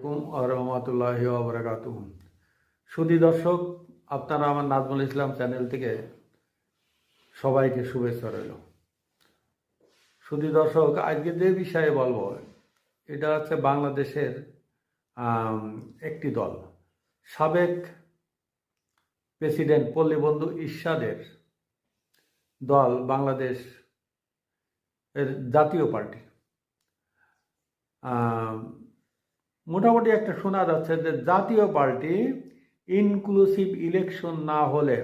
আলাইকুম ওয়া রাহমাতুল্লাহি ওয়া বারাকাতুহু। সুধী দর্শক, আপনারা আমার নাজমুল ইসলাম চ্যানেল থেকে সবাইকে শুভেচ্ছা রইল। সুধী দর্শক, আজকে যে বিষয়ে বলবো এটা হচ্ছে বাংলাদেশের একটি দল, সাবেক প্রেসিডেন্ট পল্লীবন্ধু ইরশাদের দল বাংলাদেশ এর জাতীয় পার্টি। মোটামুটি একটা শোনা যাচ্ছে যে জাতীয় পার্টি ইনক্লুসিভ ইলেকশন না হলে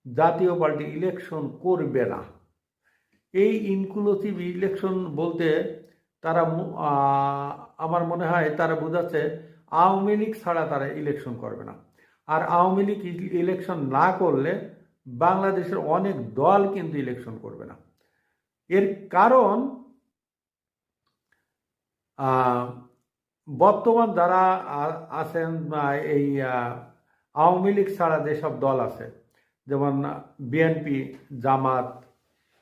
জাতীয় পার্টি ইলেকশন করবে না। এই ইনক্লুসিভ ইলেকশন বলতে তারা আমার মনে হয় তারা বোঝাচ্ছে আওয়ামী লীগ ছাড়া তারা ইলেকশন করবে না। আর আওয়ামী লীগ ইলেকশন না করলে বাংলাদেশের অনেক দল কিন্তু ইলেকশন করবে না। এর কারণ বর্তমান যারা আছেন এই আওয়ামী লীগ ছাড়া যেসব দল আছে, যেমন বিএনপি, জামাত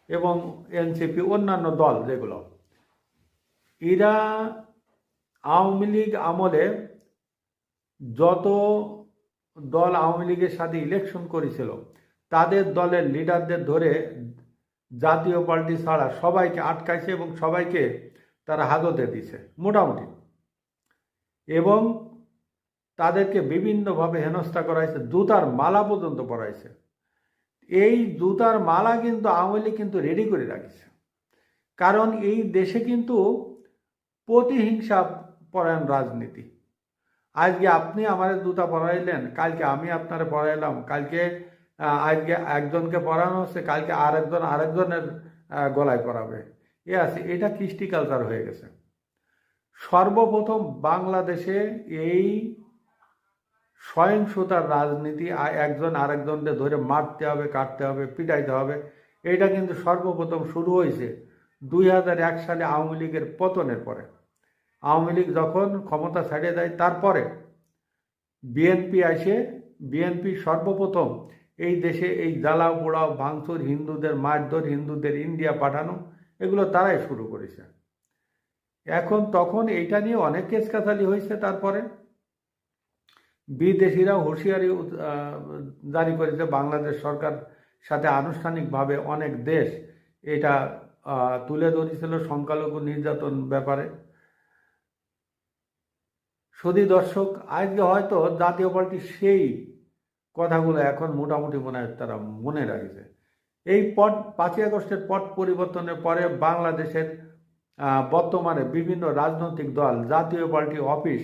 এবং এনসিপি, অন্যান্য দল যেগুলো, এরা আওয়ামী লীগ আমলে যত দল আওয়ামী লীগের সাথে ইলেকশন করেছিল তাদের দলের লিডারদের ধরে জাতীয় পার্টি ছাড়া সবাইকে আটকাইছে এবং সবাইকে তারা হাজতে দিছে মোটামুটি, এবং তাদেরকে বিভিন্নভাবে হেনস্থা করাইছে, জুতার মালা পর্যন্ত পরাইছে। এই জুতার মালা কিন্তু আওয়ামী লীগ কিন্তু রেডি করে রাখিছে, কারণ এই দেশে কিন্তু প্রতিহিংসা পরায়ণ রাজনীতি। আজকে আপনি আমার জুতা পরাইলেন, কালকে আমি আপনারে পরাইলাম, কালকে আজকে একজনকে পরানো হচ্ছে, কালকে আরেকজনের গলায় পরাবে। আছে, এটা কৃষ্টি কালচার হয়ে গেছে। সর্বপ্রথম বাংলাদেশে এই সহিংসতার রাজনীতি, একজন আরেকজনকে ধরে মারতে হবে, কাটতে হবে, পিটাইতে হবে, এটা কিন্তু সর্বপ্রথম শুরু হয়েছে 2001 সালে আওয়ামী লীগের পতনের পরে। আওয়ামী লীগ যখন ক্ষমতা ছাড়িয়ে দেয় তারপরে বিএনপি সর্বপ্রথম এই দেশে এই জ্বালাও পোড়াও, ভাঙচুর, হিন্দুদের মারধর, হিন্দুদের ইন্ডিয়া পাঠানো, এগুলো তারাই শুরু করেছে। তখন এইটা নিয়ে অনেক কেস কাছালি হয়েছে। তারপরে বিদেশিরা হুঁশিয়ারি জারি করেছে, বাংলাদেশ সরকার সাথে আনুষ্ঠানিকভাবে অনেক দেশ এটা তুলে ধরেছিল সংখ্যালঘু নির্যাতন ব্যাপারে। সুধী দর্শক, আজকে হয়তো জাতীয় পার্টি সেই কথাগুলো এখন মোটামুটি মনে হয় তারা মনে রাখছে। এই 5ই আগস্টের পট পরিবর্তনের পরে বাংলাদেশের বর্তমানে বিভিন্ন রাজনৈতিক দল জাতীয় পার্টি অফিস